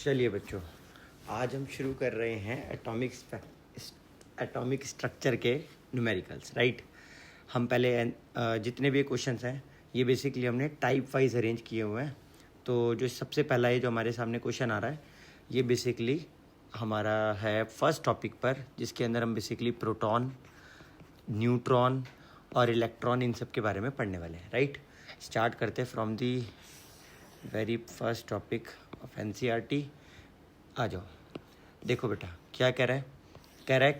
चलिए बच्चों, आज हम शुरू कर रहे हैं एटॉमिक स्ट्रक्चर के न्यूमेरिकल्स, राइट। हम पहले जितने भी क्वेश्चंस हैं ये बेसिकली हमने टाइप वाइज अरेंज किए हुए हैं। तो जो सबसे पहला ये जो हमारे सामने क्वेश्चन आ रहा है ये बेसिकली हमारा है फर्स्ट टॉपिक पर, जिसके अंदर हम बेसिकली प्रोटॉन, न्यूट्रॉन और इलेक्ट्रॉन इन सब के बारे में पढ़ने वाले हैं, राइट। स्टार्ट करते हैं from the very first topic of NCERT। आ जाओ, देखो बेटा क्या कह रहा है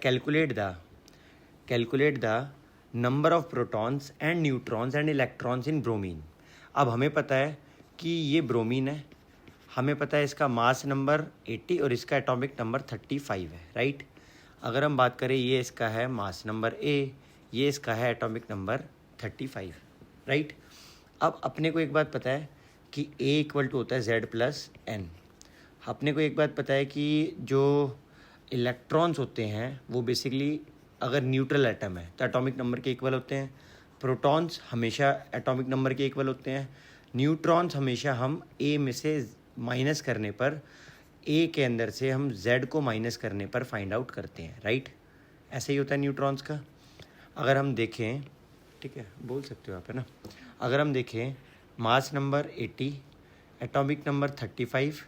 calculate the number of protons and neutrons and electrons in bromine. अब हमें पता है कि ये ब्रोमीन है, हमें पता है इसका मास नंबर 80 और इसका एटॉमिक नंबर 35 है, राइट। अगर हम बात करें ये इसका है मास नंबर A, ये इसका है एटॉमिक नंबर 35, राइट। अब अपने को एक बात पता है कि A इक्वल टू होता है Z+N। अपने को एक बात पता है कि जो इलेक्ट्रॉन्स होते हैं वो बेसिकली अगर न्यूट्रल एटम है तो एटॉमिक नंबर के इक्वल होते हैं। प्रोटॉन्स हमेशा एटॉमिक नंबर के इक्वल होते हैं। न्यूट्रॉन्स हमेशा हम A में से माइनस करने पर, A के अंदर से हम Z को माइनस करने पर फाइंड आउट करते हैं, राइट। ऐसे ही होता है न्यूट्रॉन्स का। अगर हम देखें, ठीक है बोल सकते हो आप, है ना। अगर हम देखें mass number 80, atomic number 35,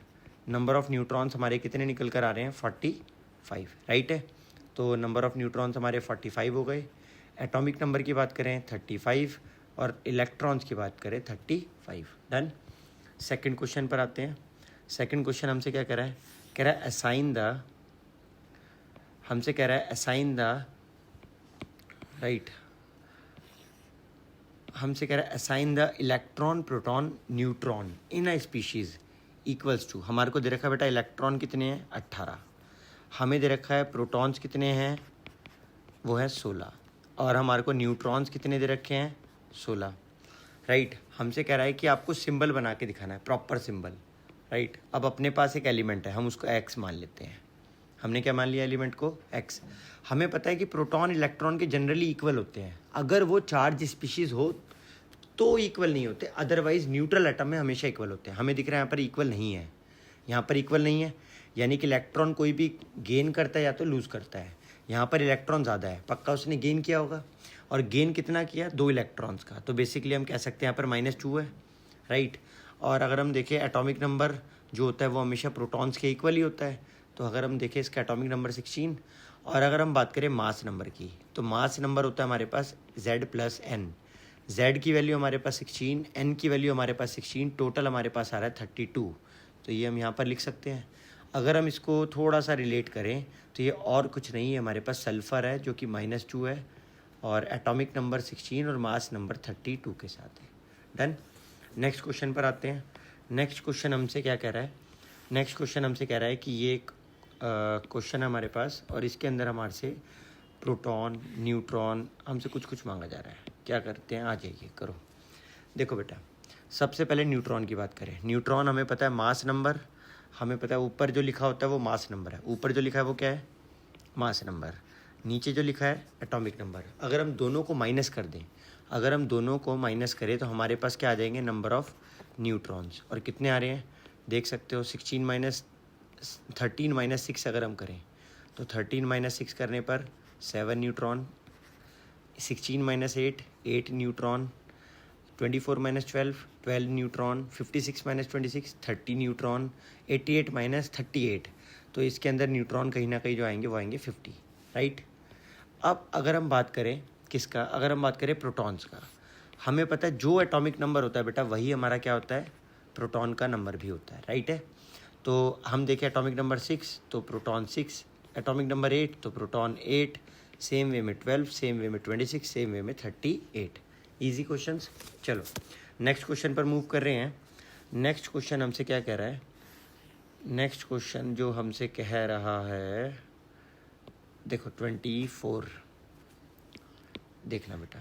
number of neutrons हमारे कितने निकल कर आ रहे हैं 45, राइट है। तो नंबर ऑफ़ न्यूट्रॉन्स हमारे 45 हो गए। एटॉमिक नंबर की बात करें 35 और इलेक्ट्रॉन्स की बात करें 35। डन। सेकंड क्वेश्चन पर आते हैं। सेकंड क्वेश्चन हमसे क्या कह रहा है, असाइन द राइट, हमसे कह रहा है assign the electron, proton, neutron in a species equals to. हमारे को दे रखा है बेटा इलेक्ट्रॉन कितने हैं 18, हमें दे रखा है प्रोटॉन्स कितने हैं वो है 16, और हमारे को न्यूट्रॉन्स कितने दे रखे हैं 16, राइट। हमसे कह रहा है कि आपको सिंबल बना के दिखाना है, प्रॉपर सिंबल, राइट। अब अपने पास एक एलिमेंट है, हम उसको X मान लेते हैं। हमने क्या मान लिया एलिमेंट को X। हमें पता है कि प्रोटॉन इलेक्ट्रॉन के जनरली इक्वल होते हैं, अगर वो चार्ज स्पीशीज़ हो तो इक्वल नहीं होते, अदरवाइज न्यूट्रल एटम में हमेशा इक्वल होते हैं। हमें दिख रहा है यहाँ पर इक्वल नहीं है, यहाँ पर इक्वल नहीं है, यानी कि इलेक्ट्रॉन कोई भी गेन करता है या तो लूज़ करता है। यहाँ पर इलेक्ट्रॉन ज़्यादा है, पक्का उसने गेन किया होगा, और गेन कितना किया 2 इलेक्ट्रॉन्स का, तो बेसिकली हम कह सकते हैं यहाँ पर -2 है, राइट। और अगर हम देखें एटॉमिक नंबर जो होता है वो हमेशा प्रोटॉन्स के इक्वल ही होता है। तो अगर हम देखें इसका एटॉमिक नंबर 16, और अगर हम बात करें मास नंबर की, तो मास नंबर होता है हमारे पास Z+N। Z की वैल्यू हमारे पास 16, N की वैल्यू हमारे पास 16, टोटल हमारे पास आ रहा है 32। तो ये हम यहाँ पर लिख सकते हैं। अगर हम इसको थोड़ा सा रिलेट करें तो ये और कुछ नहीं है, हमारे पास सल्फ़र है जो कि -2 है, और एटॉमिक नंबर 16 और मास नंबर 32 के साथ है। डन। नेक्स्ट क्वेश्चन पर आते हैं। नेक्स्ट क्वेश्चन हमसे क्या कह रहा है, नेक्स्ट क्वेश्चन हमसे कह रहा है कि ये एक क्वेश्चन है हमारे पास, और इसके अंदर हमारे से प्रोटॉन, न्यूट्रॉन हमसे कुछ मांगा जा रहा है। क्या करते हैं, आ जाइए करो। देखो बेटा, सबसे पहले न्यूट्रॉन की बात करें। न्यूट्रॉन हमें पता है मास नंबर, हमें पता है ऊपर जो लिखा होता है वो मास नंबर है, ऊपर जो लिखा है वो क्या है मास नंबर, नीचे जो लिखा है एटॉमिक नंबर। अगर हम दोनों को माइनस कर दें, अगर हम दोनों को माइनस करें तो हमारे पास क्या आ जाएंगे नंबर ऑफ़ न्यूट्रॉन्स, और कितने आ रहे हैं देख सकते हो 13 - 6 अगर हम करें तो 13 - 6 करने पर 7 न्यूट्रॉन, 16 - 8 8 न्यूट्रॉन, 24 - 12 12 न्यूट्रॉन, 56 - 26 30 न्यूट्रॉन, 88 - 38। तो इसके अंदर न्यूट्रॉन कहीं ना कहीं जो आएंगे वो आएंगे 50, राइट। अब अगर हम बात करें किसका, अगर हम बात करें प्रोटॉन्स का, हमें पता है जो एटॉमिक नंबर होता है बेटा वही हमारा क्या होता है प्रोटॉन का नंबर भी होता है, राइट है। तो हम देखें एटॉमिक नंबर 6 तो प्रोटॉन 6, एटॉमिक नंबर 8 तो प्रोटॉन 8, सेम वे में 12, सेम वे में 26, सेम वे में 38। Easy questions. चलो नेक्स्ट क्वेश्चन पर मूव कर रहे हैं। नेक्स्ट क्वेश्चन हमसे क्या कह रहा है, नेक्स्ट क्वेश्चन जो हमसे कह रहा है, देखो 24, देखना बेटा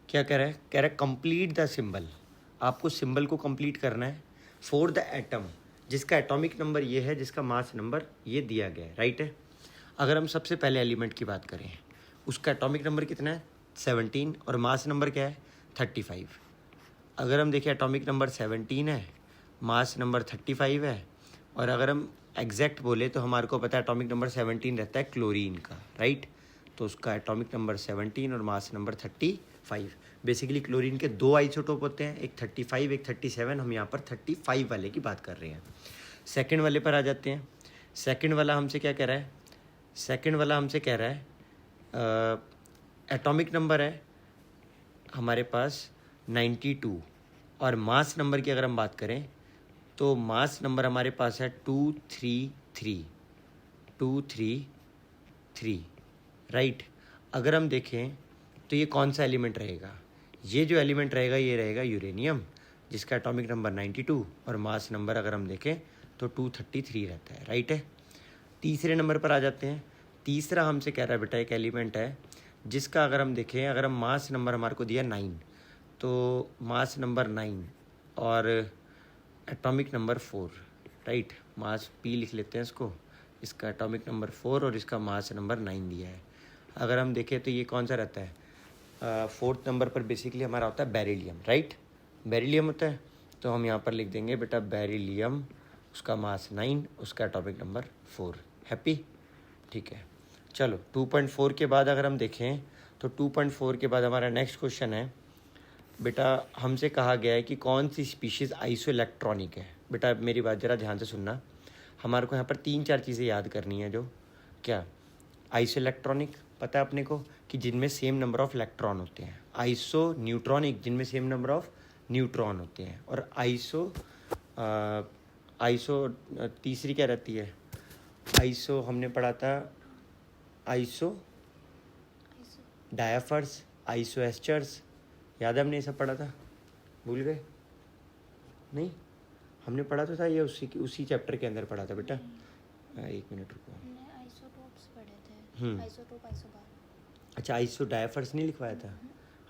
क्या कह रहा है, कंप्लीट द सिंबल। आपको सिंबल को कंप्लीट करना है फॉर द एटम जिसका एटॉमिक नंबर ये है, जिसका मास नंबर ये दिया गया है, राइट है। अगर हम सबसे पहले एलिमेंट की बात करें, उसका एटॉमिक नंबर कितना है 17 और मास नंबर क्या है 35, अगर हम देखें एटॉमिक नंबर 17 है, मास नंबर 35 है, और अगर हम एग्जैक्ट बोले तो हमारे को पता है एटॉमिक नंबर 17 रहता है क्लोरीन का, राइट। तो उसका एटॉमिक नंबर 17 और मास नंबर 35। बेसिकली क्लोरीन के दो आइसोटोप होते हैं, एक 35 एक 37। हम यहाँ पर 35 वाले की बात कर रहे हैं। सेकंड वाले पर आ जाते हैं। सेकंड वाला हमसे क्या कह रहा है? सेकंड वाला हमसे कह रहा है एटॉमिक नंबर है हमारे पास 92, और मास नंबर की अगर हम बात करें तो मास नंबर हमारे पास है 233, राइट। अगर हम देखें तो ये कौन सा एलिमेंट रहेगा? ये जो एलिमेंट रहेगा ये रहेगा यूरेनियम, जिसका एटॉमिक नंबर 92 और मास नंबर अगर हम देखें तो 233 रहता है, राइट है। तीसरे नंबर पर आ जाते हैं। तीसरा हमसे कह रहा है बेटा एक एलिमेंट है जिसका अगर हम देखें, अगर हम मास नंबर हमारे को दिया 9, तो मास नंबर 9 और एटॉमिक नंबर 4, राइट। मास पी लिख लेते हैं इसको, इसका एटॉमिक नंबर 4 और इसका मास नंबर 9 दिया है। अगर हम देखें तो ये कौन सा रहता है? फोर्थ नंबर पर बेसिकली हमारा होता है बेरिलियम, राइट। बेरिलियम होता है, तो हम यहाँ पर लिख देंगे बेटा बेरिलियम, उसका मास 9, उसका एटॉमिक नंबर 4। हैप्पी? ठीक है। चलो 2.4 के बाद अगर हम देखें तो 2.4 के बाद हमारा नेक्स्ट क्वेश्चन है बेटा, हमसे कहा गया है कि कौन सी स्पीशीज़ आइसो इलेक्ट्रॉनिक है। बेटा मेरी बात ज़रा ध्यान से सुनना, हमारे को यहाँ पर 3-4 चीज़ें याद करनी है। जो क्या? आइसो इलेक्ट्रॉनिक पता है अपने को कि जिनमें सेम नंबर ऑफ इलेक्ट्रॉन होते हैं, आइसो न्यूट्रॉनिक जिनमें सेम नंबर ऑफ न्यूट्रॉन होते हैं, और आइसो तीसरी क्या रहती है? आइसो हमने पढ़ा था आइसो डायाफर्स, आइसो एस्टर्स, याद है हमने ये सब पढ़ा था? भूल गए? नहीं, हमने पढ़ा तो था ये उसी चैप्टर के अंदर पढ़ा था बेटा। एक मिनट रुको, आइसोटोप्स पढ़े थे। Isotope isobar. अच्छा, आइसो डायाफर्स नहीं लिखवाया था?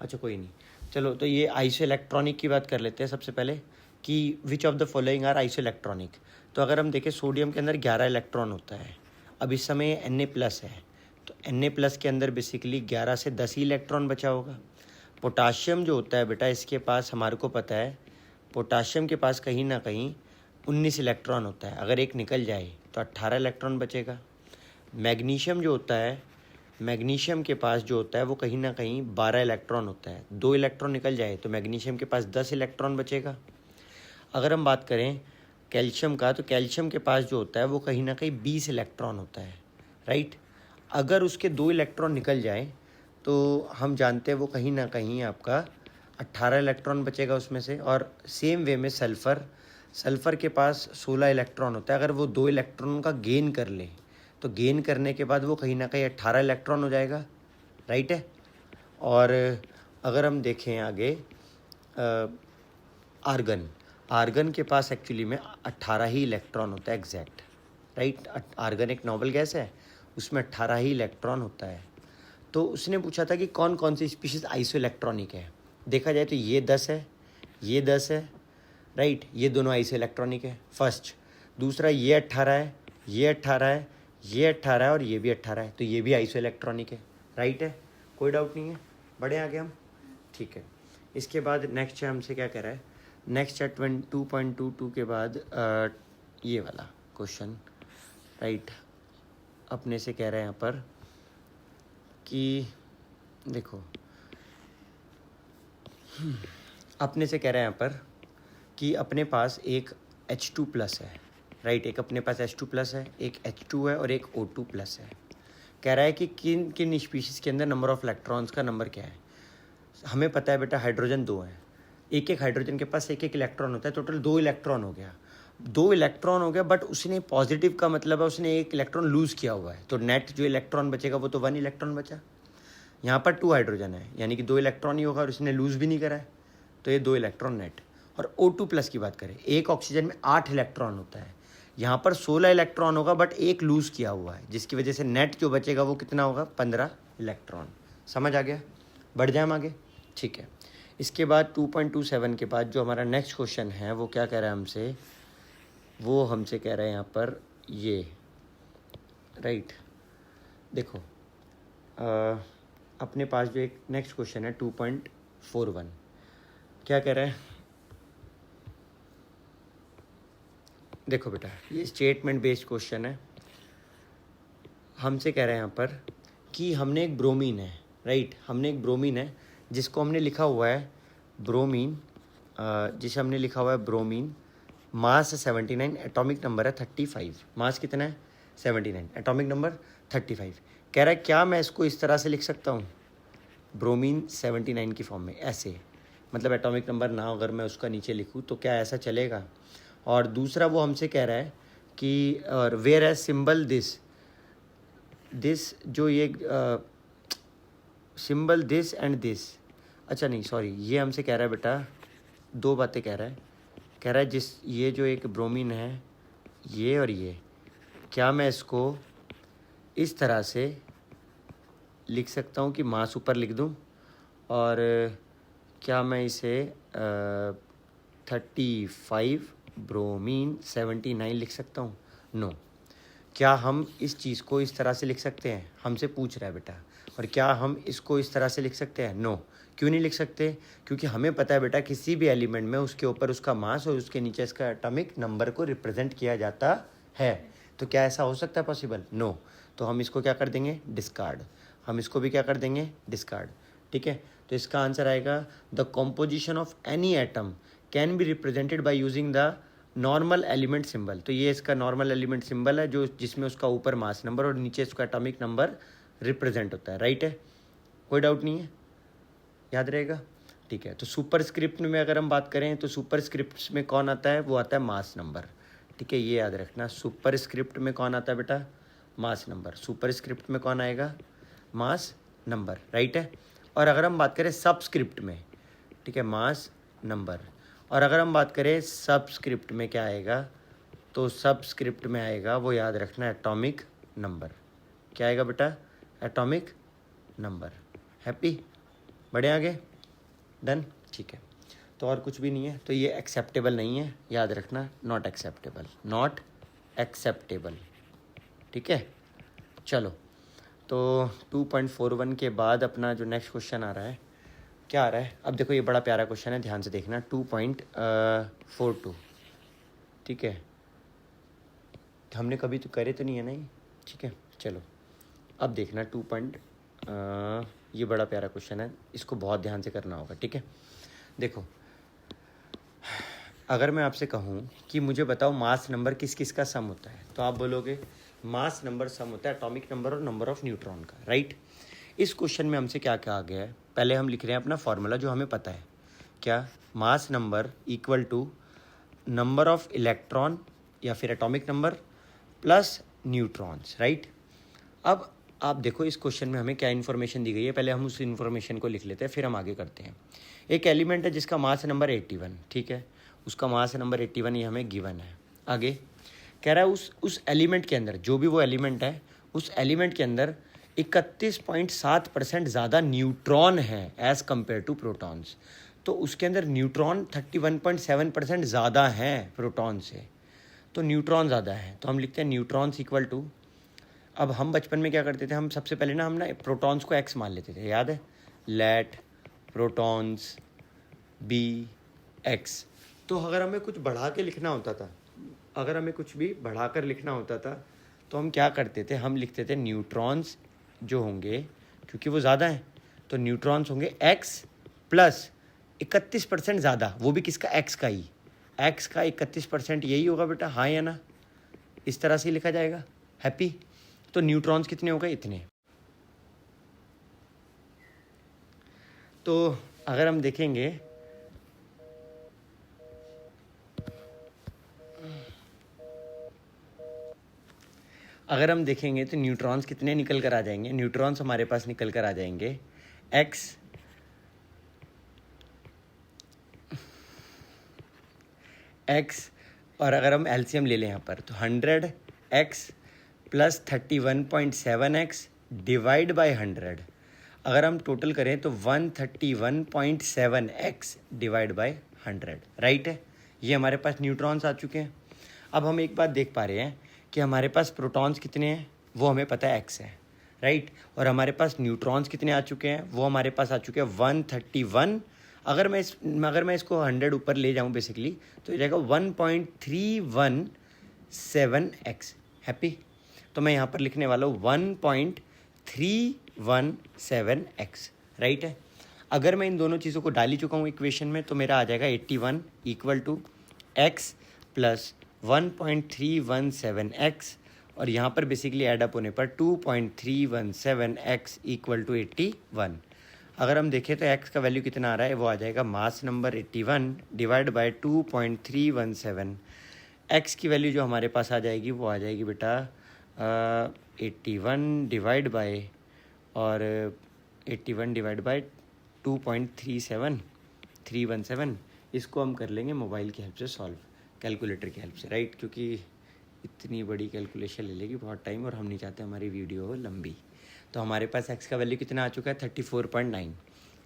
अच्छा कोई नहीं, चलो तो ये आइसो इलेक्ट्रॉनिक की बात कर लेते हैं सबसे पहले कि which of the following are isoelectronic. तो अगर हम देखें सोडियम के अंदर 11 इलेक्ट्रॉन होता है, अब इस समय Na+ है, तो Na+ के अंदर बेसिकली 11 से 10 ही इलेक्ट्रॉन बचा होगा। पोटाशियम जो होता है बेटा, इसके पास हमारे को पता है पोटाशियम के पास कहीं ना कहीं 19 इलेक्ट्रॉन होता है, अगर एक निकल जाए तो 18 इलेक्ट्रॉन बचेगा। मैग्नीशियम जो होता है, मैग्नीशियम के पास जो होता है वो कहीं ना कहीं 12 इलेक्ट्रॉन होता है, 2 इलेक्ट्रॉन निकल जाए तो मैग्नीशियम के पास 10 इलेक्ट्रॉन बचेगा। अगर हम बात करें कैल्शियम का, तो कैल्शियम के पास जो होता है वो कहीं ना कहीं 20 इलेक्ट्रॉन होता है, राइट। अगर उसके 2 इलेक्ट्रॉन निकल जाए तो हम जानते हैं वो कहीं ना कहीं आपका 18 इलेक्ट्रॉन बचेगा उसमें से। और सेम वे में सल्फ़र के पास 16 इलेक्ट्रॉन होता है, अगर वो 2 इलेक्ट्रॉन का गेन कर ले तो गेन करने के बाद वो कहीं ना कहीं 18 इलेक्ट्रॉन हो जाएगा, राइट है। और अगर हम देखें आगे आर्गन के पास एक्चुअली में 18 ही इलेक्ट्रॉन होता है एग्जैक्ट, राइट। आर्गन एक नोबल गैस है, उसमें 18 ही इलेक्ट्रॉन होता है। तो उसने पूछा था कि कौन कौन सी स्पीशीज़ आइसो इलेक्ट्रॉनिक है। देखा जाए तो ये 10 है, ये 10 है, राइट, ये दोनों आइसो इलेक्ट्रॉनिक है फर्स्ट। दूसरा ये 18 है, ये 18 है, ये 18 है और ये भी 18 है, तो ये भी आइसो इलेक्ट्रॉनिक है, राइट है। कोई डाउट नहीं है, बढ़े आगे हम, ठीक है। इसके बाद नेक्स्ट है हमसे क्या कह रहा है, नेक्स्ट है 2.22 के बाद ये वाला क्वेश्चन, राइट। अपने से कह रहे हैं यहाँ पर कि देखो अपने से कह रहे हैं यहाँ पर कि अपने पास एक H2+ है, राइट। एक अपने पास H2+ है, एक H2 है और एक O2+ है। कह रहा है कि किन किन स्पीशीज़ के अंदर नंबर ऑफ इलेक्ट्रॉन्स का नंबर क्या है। हमें पता है बेटा हाइड्रोजन 2 है, एक हाइड्रोजन के पास एक इलेक्ट्रॉन होता है, टोटल 2 इलेक्ट्रॉन हो गया, 2 इलेक्ट्रॉन हो गया, बट उसने पॉजिटिव का मतलब है उसने एक इलेक्ट्रॉन लूज़ किया हुआ है, तो नेट जो इलेक्ट्रॉन बचेगा वो तो 1 इलेक्ट्रॉन बचा। यहाँ पर 2 हाइड्रोजन है, यानी कि 2 इलेक्ट्रॉन ही होगा और उसने लूज़ भी नहीं करा है, तो ये 2 इलेक्ट्रॉन नेट। और O2+ की बात करें, एक ऑक्सीजन में 8 इलेक्ट्रॉन होता है, यहाँ पर 16 इलेक्ट्रॉन होगा बट एक लूज़ किया हुआ है, जिसकी वजह से नेट जो बचेगा वो कितना होगा, 15 इलेक्ट्रॉन। समझ आ गया? बढ़ जाए हम आगे, ठीक है। इसके बाद 2.27 के बाद जो हमारा नेक्स्ट क्वेश्चन है वो क्या कह रहा है हमसे, वो हमसे कह रहा है यहाँ पर ये, राइट। देखो अपने पास जो एक नेक्स्ट क्वेश्चन है 2.41, क्या कह रहा है, देखो बेटा, ये स्टेटमेंट बेस्ड क्वेश्चन है। हमसे कह रहे हैं यहाँ पर कि हमने एक ब्रोमीन है, राइट, हमने एक ब्रोमीन है जिसको हमने लिखा हुआ है ब्रोमीन, जिसे हमने लिखा हुआ है ब्रोमीन, मास 79, एटॉमिक नंबर है 35। मास कितना है? 79, एटॉमिक नंबर 35। कह रहा है क्या मैं इसको इस तरह से लिख सकता हूँ, ब्रोमीन 79 की फॉर्म में, ऐसे, मतलब एटॉमिक नंबर ना अगर मैं उसका नीचे लिखूँ तो क्या ऐसा चलेगा? और दूसरा वो हमसे कह रहा है कि और वेयर एज सिंबल दिस जो ये सिंबल दिस एंड दिस, अच्छा नहीं सॉरी, ये हमसे कह रहा है बेटा दो बातें कह रहा है जिस ये जो एक ब्रोमीन है ये और ये, क्या मैं इसको इस तरह से लिख सकता हूँ कि मास ऊपर लिख दूँ, और क्या मैं इसे 35 ब्रोमीन 79 लिख सकता हूँ? नो। क्या हम इस चीज़ को इस तरह से लिख सकते हैं? हमसे पूछ रहा है बेटा। और क्या हम इसको इस तरह से लिख सकते हैं? नो। क्यों नहीं लिख सकते? क्योंकि हमें पता है बेटा किसी भी एलिमेंट में उसके ऊपर उसका मास और उसके नीचे इसका एटॉमिक नंबर को रिप्रेजेंट किया जाता है। तो क्या ऐसा हो सकता है पॉसिबल? नो। तो हम इसको क्या कर देंगे? डिस्कार्ड। हम इसको भी क्या कर देंगे? डिस्कार्ड। ठीक है, तो इसका आंसर आएगा the composition of any atom can be represented by using the normal element symbol. तो ये इसका नॉर्मल एलिमेंट सिंबल है जो जिसमें उसका ऊपर मास नंबर और नीचे उसका एटॉमिक नंबर रिप्रेजेंट होता है, राइट है, कोई डाउट नहीं है, याद रहेगा। ठीक है, तो सुपर स्क्रिप्ट में अगर हम बात करें तो सुपर स्क्रिप्ट में कौन आता है? वो आता है मास नंबर। ठीक है, ये याद रखना, सुपर स्क्रिप्ट में कौन आता है बेटा? Mass number. सुपर स्क्रिप्ट में कौन आएगा? मास नंबर, राइट है। और अगर हम बात करें सबस्क्रिप्ट में, ठीक है, मास नंबर। और अगर हम बात करें सबस्क्रिप्ट में क्या आएगा, तो सबस्क्रिप्ट में आएगा, वो याद रखना, एटॉमिक नंबर। क्या आएगा बेटा? Atomic number. हैप्पी? बढ़े आगे? डन? ठीक है, तो और कुछ भी नहीं है, तो ये एक्सेप्टेबल नहीं है, याद रखना, नॉट एक्सेप्टेबल, नॉट एक्सेप्टेबल। ठीक है, चलो, तो 2.41 के बाद अपना जो नेक्स्ट क्वेश्चन आ रहा है, क्या आ रहा है? अब देखो ये बड़ा प्यारा क्वेश्चन है, ध्यान से देखना, 2.42। ठीक है, हमने कभी तो करे तो नहीं है ना ये। ठीक है, चलो अब देखना ये बड़ा प्यारा क्वेश्चन है, इसको बहुत ध्यान से करना होगा। ठीक है, देखो, अगर मैं आपसे कहूँ कि मुझे बताओ मास नंबर किस किस का सम होता है, तो आप बोलोगे मास नंबर सम होता है एटॉमिक नंबर और नंबर ऑफ न्यूट्रॉन का, राइट। इस क्वेश्चन में हमसे क्या कहा गया है? पहले हम लिख रहे हैं अपना फॉर्मूला जो हमें पता है, क्या? Mass number equal to number of electron या फिर atomic number plus neutrons, right. अब आप देखो इस क्वेश्चन में हमें क्या इन्फॉर्मेशन दी गई है, पहले हम उस इन्फॉर्मेशन को लिख लेते हैं, फिर हम आगे करते हैं। एक एलिमेंट है जिसका मास नंबर 81, ठीक है, उसका मास नंबर 81 ये हमें गिवन है। आगे कह रहा है उस एलिमेंट के अंदर, जो भी वो एलिमेंट है, उस एलिमेंट के अंदर 31.7% ज़्यादा न्यूट्रॉन है एज़ कम्पेयर टू प्रोटॉन्स। तो उसके अंदर न्यूट्रॉन 31.7% ज़्यादा हैं प्रोटॉन से, तो न्यूट्रॉन ज़्यादा है, तो हम लिखते हैं न्यूट्रॉन्स इक्वल टू, अब हम बचपन में क्या करते थे, हम सबसे पहले ना हम ना प्रोटॉन्स को एक्स मान लेते थे, याद है, लेट प्रोटॉन्स बी एक्स। तो अगर हमें कुछ बढ़ा के लिखना होता था, अगर हमें कुछ भी बढ़ाकर लिखना होता था, तो हम क्या करते थे, हम लिखते थे न्यूट्रॉन्स जो होंगे, क्योंकि वो ज़्यादा हैं, तो न्यूट्रॉन्स होंगे एक्स प्लस 31% ज़्यादा, वो भी किसका? एक्स का ही, एक्स का 31%, यही होगा बेटा, हाँ या ना? इस तरह से लिखा जाएगा। हैप्पी? तो न्यूट्रॉन्स कितने हो गए? इतने। तो अगर हम देखेंगे, तो न्यूट्रॉन्स कितने निकल कर आ जाएंगे? न्यूट्रॉन्स हमारे पास निकल कर आ जाएंगे एक्स और अगर हम एलसीएम ले लें यहाँ पर, तो 100x plus 31.7x divide by 100, अगर हम टोटल करें तो 131.7x डिवाइड बाई 100, राइट है। ये हमारे पास न्यूट्रॉन्स आ चुके हैं। अब हम एक बात देख पा रहे हैं कि हमारे पास प्रोटॉन्स कितने हैं, वो हमें पता है x है, राइट, और हमारे पास न्यूट्रॉन्स कितने आ चुके हैं, वो हमारे पास आ चुके हैं 131। अगर मैं इसको 100 ऊपर ले जाऊं बेसिकली, तो ये जाएगा 1.31 1.317x। हैप्पी? तो मैं यहाँ पर लिखने वाला हूँ 1.317x, राइट है। अगर मैं इन दोनों चीज़ों को डाल ही चुका हूँ इक्वेशन में तो मेरा आ जाएगा 81 equal to x plus 1.317x, और यहाँ पर बेसिकली एडअप होने पर 2.317x इक्वल टू 81। अगर हम देखें तो x का वैल्यू कितना आ रहा है, वो आ जाएगा mass number 81 divide by 2.317। x की वैल्यू जो हमारे पास आ जाएगी वो आ जाएगी बेटा 81 डिवाइड बाय और 81 डिवाइड बाय 2.317। इसको हम कर लेंगे मोबाइल की हेल्प से सॉल्व, कैलकुलेटर की हेल्प से, राइट, क्योंकि इतनी बड़ी कैलकुलेशन ले लेगी बहुत टाइम और हम नहीं चाहते हमारी वीडियो हो लंबी। तो हमारे पास x का वैल्यू कितना आ चुका है 34.9।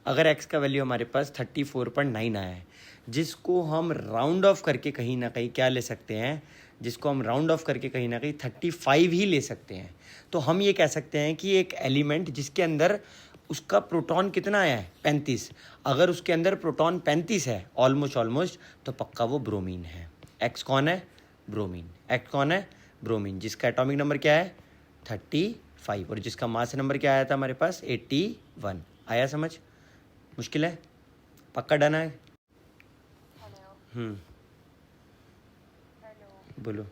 अगर x का वैल्यू हमारे पास 34.9 आया है, जिसको हम राउंड ऑफ करके कहीं ना कहीं क्या ले सकते हैं, जिसको हम राउंड ऑफ करके कहीं ना कहीं 35 ही ले सकते हैं, तो हम ये कह सकते हैं कि एक एलिमेंट जिसके अंदर उसका प्रोटॉन कितना आया है 35, अगर उसके अंदर प्रोटॉन 35 है ऑलमोस्ट, तो पक्का वो ब्रोमीन है। एक्स कौन है? ब्रोमीन। एक्स कौन है? ब्रोमीन, जिसका एटॉमिक नंबर क्या है 35 और जिसका मास नंबर क्या आया था हमारे पास 81। आया समझ? मुश्किल है? पक्का डन है? बोलो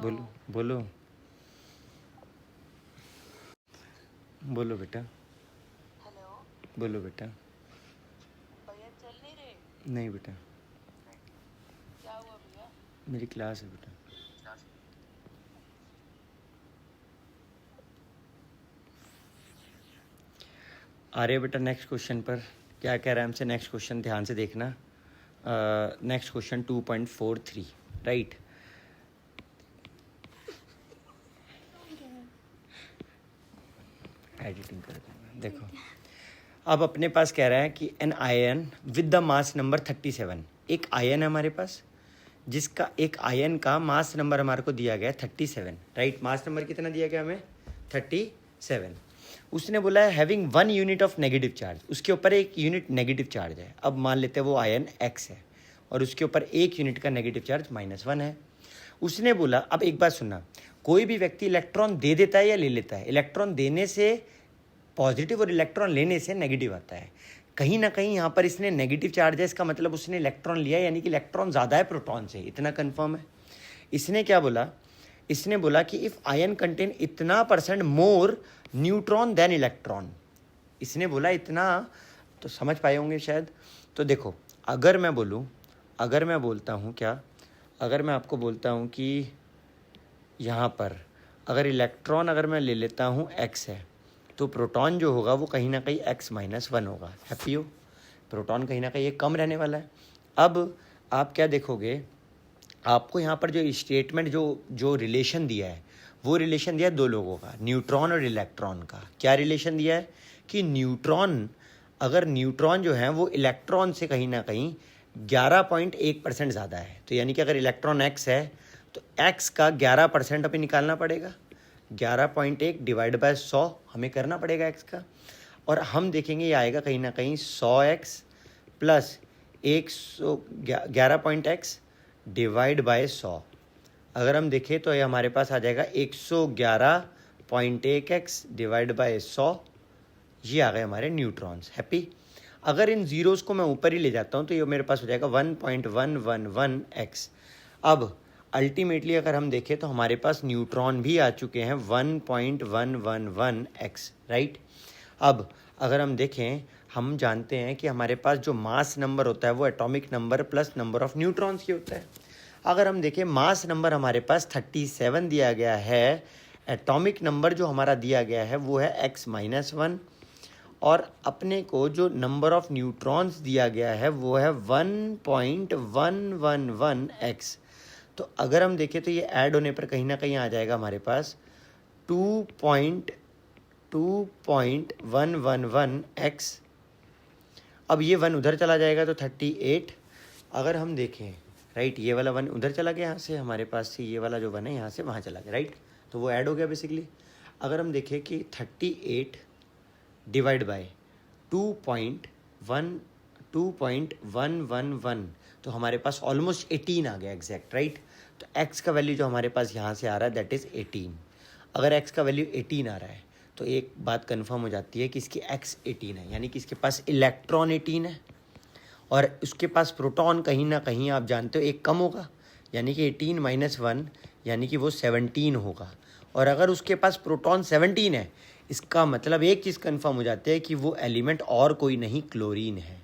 बोलो बोलो बोलो बेटा, बोलो बेटा। भैया चल नहीं रहे? नहीं बेटा, क्या हुआ भैया? मेरी क्लास है बेटा। आ रहे बेटा नेक्स्ट क्वेश्चन पर, क्या कह रहा है हमसे? नेक्स्ट क्वेश्चन ध्यान से देखना। Next question 2.43, right. एडिटिंग कर दूंगा। देखो अब अपने पास कह रहा है कि an ion with the mass number 37, एक आयन है हमारे पास जिसका एक आयन का मास नंबर हमारे को दिया गया है 37, राइट। मास नंबर कितना दिया गया हमें 37। उसने बोला है having 1 unit of negative charge, उसके ऊपर एक यूनिट नेगेटिव चार्ज है। अब मान लेते हैं वो आयन x है और उसके ऊपर एक यूनिट का नेगेटिव चार्ज -1 है। उसने बोला, अब एक बात सुनना, कोई भी व्यक्ति इलेक्ट्रॉन दे देता है या ले लेता है? इलेक्ट्रॉन देने से पॉजिटिव और इलेक्ट्रॉन लेने से नेगेटिव आता है। कहीं ना कहीं यहाँ पर इसने नेगेटिव चार्ज है, इसका मतलब उसने इलेक्ट्रॉन लिया, यानी कि इलेक्ट्रॉन ज़्यादा है प्रोटॉन से, इतना कंफर्म है। इसने क्या बोला? इसने बोला कि इफ़ आयन कंटेन इतना % मोर न्यूट्रॉन देन इलेक्ट्रॉन। इसने बोला इतना, तो समझ पाए होंगे शायद। तो देखो अगर मैं बोलता हूँ क्या, अगर मैं आपको बोलता हूँ कि यहाँ पर अगर इलेक्ट्रॉन अगर मैं ले लेता हूँ x है, तो प्रोटॉन जो होगा वो कहीं ना कहीं x -1 होगा। हैप्पी हो? प्रोटॉन कहीं ना कहीं ये कम रहने वाला है। अब आप क्या देखोगे, आपको यहाँ पर जो स्टेटमेंट जो रिलेशन दिया है, वो रिलेशन दिया है दो लोगों का, न्यूट्रॉन और इलेक्ट्रॉन का। क्या रिलेशन दिया है कि अगर न्यूट्रॉन जो है वो इलेक्ट्रॉन से कहीं ना कहीं 11.1% ज़्यादा है, तो यानी कि अगर इलेक्ट्रॉन x है तो x का 11% हमें निकालना पड़ेगा। 11.1 डिवाइड बाय 100 हमें करना पड़ेगा x का, और हम देखेंगे ये आएगा कहीं ना कहीं 100x plus 11.x divide by 100। अगर हम देखें तो ये हमारे पास आ जाएगा 111.1x डिवाइड बाय 100। ये आ गए हमारे न्यूट्रॉन्स। हैप्पी? अगर इन जीरोस को मैं ऊपर ही ले जाता हूँ तो ये मेरे पास हो जाएगा 1.111x। अब अल्टीमेटली अगर हम देखें तो हमारे पास न्यूट्रॉन भी आ चुके हैं 1.111x, राइट। अब अगर हम देखें, हम जानते हैं कि हमारे पास जो मास नंबर होता है वो atomic number plus number of neutrons की होता है। अगर हम देखें मास नंबर हमारे पास 37 दिया गया है, एटॉमिक नंबर जो हमारा दिया गया है वो है x -1, और अपने को जो नंबर ऑफ न्यूट्रॉन्स दिया गया है वो है 1.111x। तो अगर हम देखें तो ये ऐड होने पर कहीं ना कहीं आ जाएगा हमारे पास 2.111x। अब ये 1 उधर चला जाएगा तो 38। अगर हम देखें, राइट, ये वाला 1 उधर चला गया यहाँ से, हमारे पास से ये वाला जो 1 है यहाँ से वहाँ चला गया, राइट, तो वो ऐड हो गया बेसिकली। अगर हम देखें कि 38 डिवाइड बाय 2.111, तो हमारे पास ऑलमोस्ट 18 आ गया एग्जैक्ट, राइट। तो x का वैल्यू जो हमारे पास यहाँ से आ रहा है दैट इज़ 18। अगर x का वैल्यू 18 आ रहा है तो एक बात कंफर्म हो जाती है कि इसकी x 18 है, यानी कि इसके पास इलेक्ट्रॉन 18 है और उसके पास प्रोटॉन कहीं ना कहीं आप जानते हो एक कम होगा, यानी कि 18 - 1 यानी कि वो 17 होगा। और अगर उसके पास प्रोटॉन 17 है, इसका मतलब एक चीज़ कंफर्म हो जाती है कि वो एलिमेंट और कोई नहीं क्लोरीन है,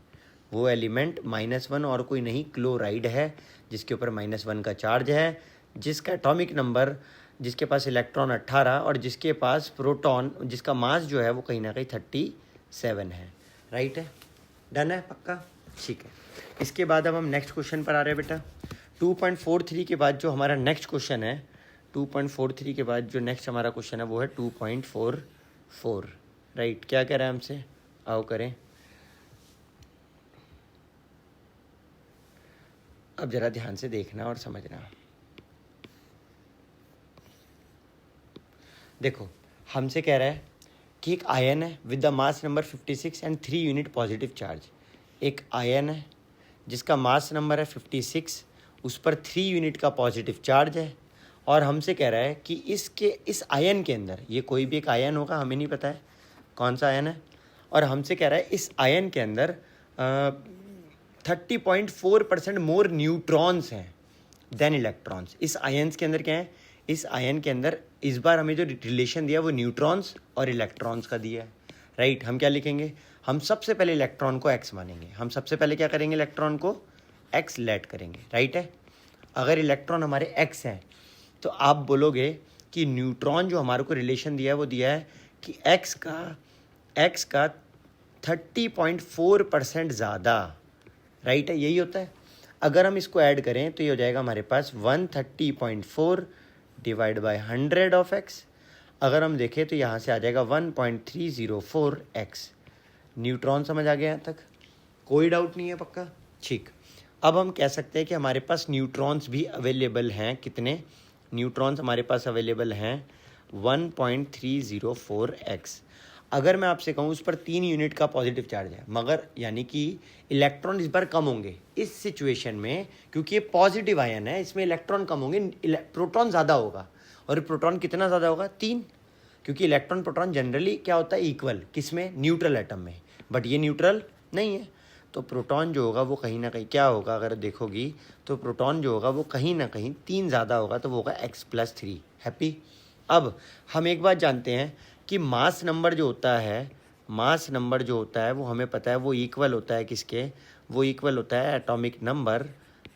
वो एलिमेंट -1 और कोई नहीं क्लोराइड है, जिसके ऊपर -1 का चार्ज है, जिसका एटॉमिक नंबर, जिसके पास इलेक्ट्रॉन 18 और जिसके पास प्रोटॉन, जिसका मास जो है वो कहीं ना कहीं 37 है, राइट है। डन है पक्का, ठीक है। इसके बाद अब हम नेक्स्ट क्वेश्चन पर आ रहे हैं बेटा। 2.43 के बाद जो हमारा नेक्स्ट क्वेश्चन है, 2.43 के बाद जो नेक्स्ट हमारा क्वेश्चन है वो है 2.44, राइट। क्या कह रहा है हमसे, आओ करें। अब ज़रा ध्यान से देखना और समझना। देखो हमसे कह रहा है कि एक आयन है with the mass number 56 and 3 unit positive charge. एक आयन है जिसका मास नंबर है 56, उस पर 3 यूनिट का पॉजिटिव चार्ज है, और हमसे कह रहा है कि इस आयन के अंदर, ये कोई भी एक आयन होगा, हमें नहीं पता है कौन सा आयन है, और हमसे कह रहा है इस आयन के अंदर 30.4% मोर न्यूट्रॉन्स हैं देन इलेक्ट्रॉन्स। इस आयन्स के अंदर क्या है, इस आयन के अंदर इस बार हमें जो रिलेशन दिया वो न्यूट्रॉन्स और इलेक्ट्रॉन्स का दिया है, राइट। हम क्या लिखेंगे, हम सबसे पहले इलेक्ट्रॉन को x मानेंगे, हम सबसे पहले क्या करेंगे, इलेक्ट्रॉन को x लेट करेंगे, राइट है। अगर इलेक्ट्रॉन हमारे x हैं तो आप बोलोगे कि न्यूट्रॉन जो हमारे को रिलेशन दिया है वो दिया है कि x का 30.4% ज़्यादा, राइट है, यही होता है। अगर हम इसको ऐड करें तो ये हो जाएगा हमारे पास 130.4 डिवाइड बाय 100 ऑफ x। अगर हम देखें तो यहाँ से आ जाएगा 1.304 x। न्यूट्रॉन समझ आ गया यहाँ तक, कोई डाउट नहीं है पक्का, ठीक। अब हम कह सकते हैं कि हमारे पास न्यूट्रॉन्स भी अवेलेबल हैं, कितने न्यूट्रॉन्स हमारे पास अवेलेबल हैं, 1.304 x। अगर मैं आपसे कहूँ उस पर 3 यूनिट का पॉजिटिव चार्ज है, मगर यानी कि इलेक्ट्रॉन इस बार कम होंगे इस सिचुएशन में, क्योंकि ये पॉजिटिव आयन है, इसमें इलेक्ट्रॉन कम होंगे, प्रोटॉन ज़्यादा होगा। और प्रोटॉन कितना ज़्यादा होगा, 3, क्योंकि इलेक्ट्रॉन प्रोटॉन जनरली क्या होता है, इक्वल, किसमें, न्यूट्रल एटम में, बट ये न्यूट्रल नहीं है। तो प्रोटॉन जो होगा वो कहीं ना कहीं क्या होगा, अगर देखोगी तो प्रोटॉन जो होगा वो कहीं ना कहीं 3 ज़्यादा होगा, तो वो होगा x+3। हैप्पी। अब हम एक बात जानते हैं कि मास नंबर जो होता है, मास नंबर जो होता है वो हमें पता है वो इक्वल होता है किसके, वो इक्वल होता है atomic number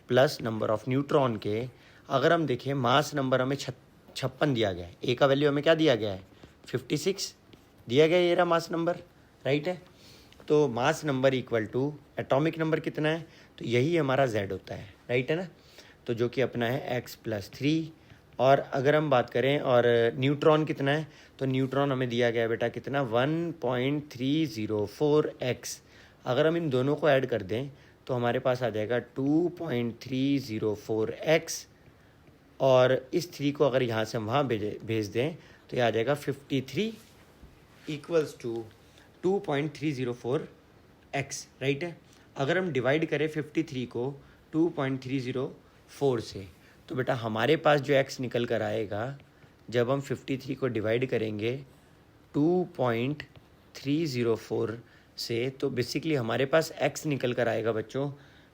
plus number of neutron के। अगर हम देखें मास नंबर हमें 56 दिया गया है, ए का वैल्यू हमें क्या दिया गया है, 56 दिया गया है, ये रहा मास नंबर, राइट है। तो mass number equal to atomic number कितना है, तो यही हमारा z होता है, राइट है ना। तो जो कि अपना है x+3। और अगर हम बात करें और न्यूट्रॉन कितना है, तो न्यूट्रॉन हमें दिया गया है बेटा कितना, 1.304 x। अगर हम इन दोनों को ऐड कर दें तो हमारे पास आ जाएगा 2.304 x, और इस 3 को अगर यहाँ से हम वहाँ भेज दें तो ये आ जाएगा 53 इक्वल्स टू 2.304 x, राइट है। अगर हम डिवाइड करें 53 को 2.304 से, तो बेटा हमारे पास जो x निकल कर आएगा, जब हम 53 को डिवाइड करेंगे 2.304 से, तो बेसिकली हमारे पास x निकल कर आएगा बच्चों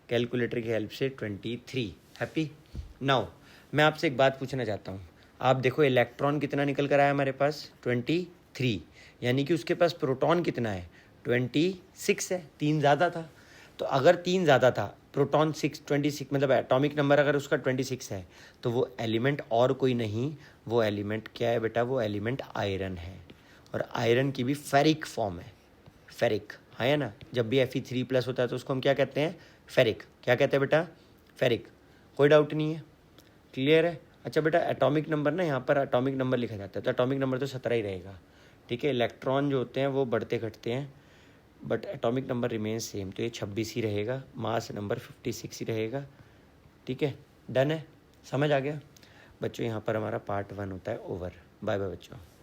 कैलकुलेटर की हेल्प से 23। हैप्पी। नाउ मैं आपसे एक बात पूछना चाहता हूँ, आप देखो इलेक्ट्रॉन कितना निकल कर आया हमारे पास, 23, यानी कि उसके पास प्रोटॉन कितना है, 26 है, 3 ज़्यादा था। तो अगर 3 ज़्यादा था, प्रोटॉन 26 मतलब एटॉमिक नंबर अगर उसका 26 है, तो वो एलिमेंट और कोई नहीं, वो एलिमेंट क्या है बेटा, वो एलिमेंट आयरन है। और आयरन की भी फेरिक फॉर्म है, फेरिक है ना। जब भी Fe3+ होता है तो उसको हम क्या कहते हैं, फेरिक। क्या कहते हैं बेटा, फेरिक। कोई डाउट नहीं है, क्लियर है। अच्छा बेटा एटॉमिक नंबर ना, यहाँ पर एटॉमिक नंबर लिखा जाता है, तो एटॉमिक नंबर तो 17 ही रहेगा, ठीक है। इलेक्ट्रॉन जो होते हैं वो बढ़ते घटते हैं, but atomic number remain same, तो ये 26 ही रहेगा, मास नंबर 56 ही रहेगा, ठीक है। डन है, समझ आ गया बच्चों। यहाँ पर हमारा पार्ट 1 होता है ओवर। बाय बाय बच्चों।